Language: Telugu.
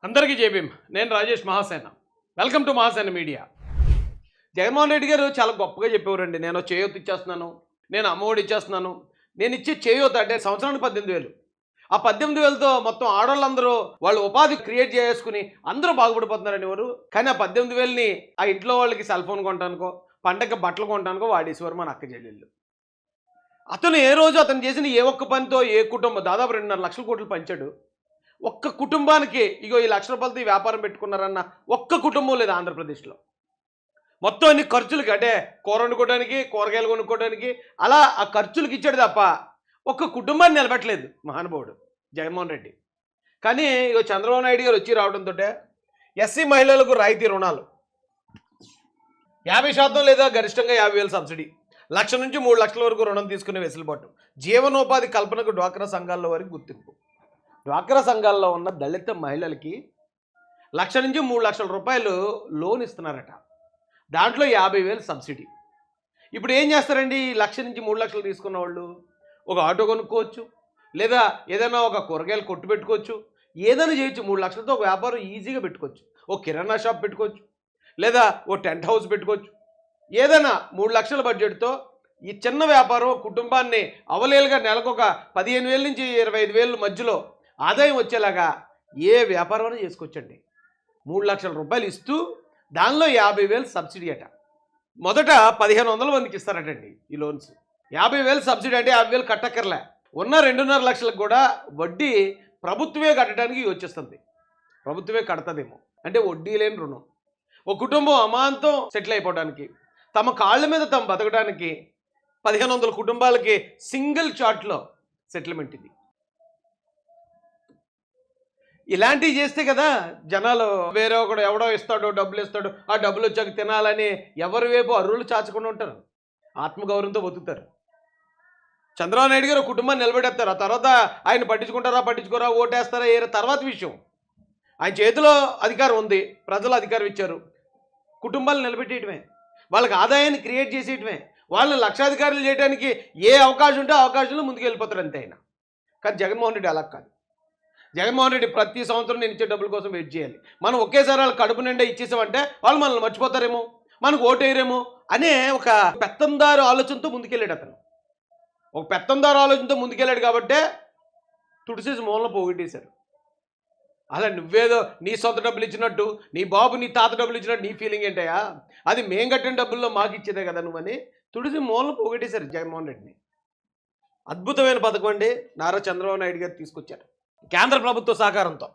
అందరికీ జై భీమ్. నేను Rajesh Mahasena. Welcome to Mahasena media. Jaganmohan Reddy గారు చాలా గొప్పగా చెప్పేవారండి. నేను చేయూత ఇచ్చేస్తున్నాను, నేను అమ్మఒడి ఇచ్చేస్తున్నాను. నేను ఇచ్చే చేయూత అంటే సంవత్సరానికి 18,000. ఆ 18,000తో మొత్తం ఆడవాళ్ళందరూ వాళ్ళు ఉపాధి క్రియేట్ చేసుకుని అందరూ బాగుపడిపోతున్నారని వారు. కానీ ఆ 18,000ని ఆ ఇంట్లో వాళ్ళకి సెల్ ఫోన్ కొనడానికో, పండగ బట్టలు కొనడానికో వాడేసేవారు మన అక్క చెల్లెళ్ళు. అతను ఏ రోజు అతను చేసిన ఏ ఒక్క పనితో ఏ కుటుంబం దాదాపు 2.5 లక్షల కోట్లు పంచాడు. ఒక్క కుటుంబానికి ఇగో ఈ ₹1,00,000 ఈ వ్యాపారం పెట్టుకున్నారన్న ఒక్క కుటుంబం లేదు ఆంధ్రప్రదేశ్లో. మొత్తం అన్ని ఖర్చులకి అంటే కూర వండుకోవడానికి, కూరగాయలు కొనుక్కోవడానికి అలా ఆ ఖర్చులకి ఇచ్చాడు తప్ప ఒక్క కుటుంబాన్ని నిలబెట్టలేదు మహానుభావుడు జగన్మోహన్ రెడ్డి. కానీ ఇగో చంద్రబాబు నాయుడు గారు వచ్చి రావడంతో ఎస్సీ మహిళలకు రాయితీ రుణాలు 50% లేదా గరిష్టంగా 50,000 సబ్సిడీ, 1,00,000 నుంచి 3 లక్షల వరకు రుణం తీసుకునే వెసులుబాటు, జీవనోపాధి కల్పనకు డ్వాక్రా సంఘాల వరకు గుర్తింపు. డ్వాక్రా సంఘాల్లో ఉన్న దళిత మహిళలకి 1,00,000 నుంచి 3 లక్షల రూపాయలు లోన్ ఇస్తున్నారట. దాంట్లో 50,000 సబ్సిడీ. ఇప్పుడు ఏం చేస్తారండి? 1,00,000 నుంచి 3 లక్షలు తీసుకున్న వాళ్ళు ఒక ఆటో కొనుక్కోవచ్చు, లేదా ఏదైనా ఒక కూరగాయలు కొట్టు పెట్టుకోవచ్చు, ఏదైనా చేయొచ్చు. 3 లక్షలతో ఒక వ్యాపారం ఈజీగా పెట్టుకోవచ్చు. ఓ కిరాణా షాప్ పెట్టుకోవచ్చు, లేదా ఓ టెంట్ హౌస్ పెట్టుకోవచ్చు. ఏదైనా 3 లక్షల బడ్జెట్తో ఈ చిన్న వ్యాపారం కుటుంబాన్ని అవలేలుగా నెలకు ఒక 15,000 నుంచి 25,000 మధ్యలో ఆదాయం వచ్చేలాగా ఏ వ్యాపారం చేసుకోవచ్చండి. 3 లక్షల రూపాయలు ఇస్తూ దానిలో 50,000 సబ్సిడీ అట. మొదట 1,500 మందికి ఇస్తారటండి ఈ లోన్స్. 50,000 సబ్సిడీ అంటే 50,000 కట్టక్కర్లే. ఉన్న 2.5 లక్షలకు కూడా వడ్డీ ప్రభుత్వమే కట్టడానికి వచ్చేస్తుంది. ప్రభుత్వమే కడతదేమో, అంటే వడ్డీ లేని రుణం. ఒక కుటుంబం అమాంతం సెటిల్ అయిపోవడానికి, తమ కాళ్ళ మీద తమ బతకడానికి 1,500 కుటుంబాలకి సింగిల్ షాట్లో సెటిల్మెంట్ ఇది. ఇలాంటివి చేస్తే కదా జనాలు వేరే ఒకడు ఎవడో ఇస్తాడో డబ్బులు ఇస్తాడో ఆ డబ్బులు వచ్చాక తినాలని ఎవరి వైపు అర్రులు చాచకుండా ఉంటారు, ఆత్మగౌరవంతో బతుకుతారు. చంద్రబాబు నాయుడు గారు కుటుంబాన్ని నిలబెడతారు. ఆ తర్వాత ఆయన పట్టించుకోరా ఓటేస్తారా ఏ తర్వాత విషయం. ఆయన చేతిలో అధికారం ఉంది, ప్రజలు అధికారం ఇచ్చారు. కుటుంబాలను నిలబెట్టేయటమే, వాళ్ళకి ఆదాయాన్ని క్రియేట్ చేసేయటమే, వాళ్ళని లక్షాధికారులు చేయడానికి ఏ అవకాశం ఉంటే ఆ అవకాశంలో ముందుకు వెళ్ళిపోతారు అంతే ఆయన. కానీ జగన్మోహన్ రెడ్డి అలా కాదు. జగన్మోహన్ రెడ్డి ప్రతి సంవత్సరం నేను ఇచ్చే డబ్బుల కోసం వెయిట్ చేయాలి. మనం ఒకేసారి వాళ్ళు కడుపు నిండా ఇచ్చేసామంటే వాళ్ళు మనల్ని మర్చిపోతారేమో, మనకు ఓటేయరేమో అనే ఒక పెత్తందారు ఆలోచనతో ముందుకెళ్ళాడు అతను. ఒక పెత్తందారు ఆలోచనతో ముందుకెళ్ళాడు కాబట్టే తుడిసేసి మూలన పోగొట్టేశారు. అలా నువ్వేదో నీ సొంత డబ్బులు ఇచ్చినట్టు, నీ బాబు నీ తాత డబ్బులు ఇచ్చినట్టు నీ ఫీలింగ్ ఏంటయా? అది మేం కట్టిన డబ్బుల్లో మాకు ఇచ్చేదే కదా నువ్వని తుడిసి మూలన పోగొట్టేశారు జగన్మోహన్ రెడ్డిని. అద్భుతమైన పథకం అండి నారా చంద్రబాబు నాయుడు గారు తీసుకొచ్చారు కేంద్ర ప్రభుత్వ సహకారంతో.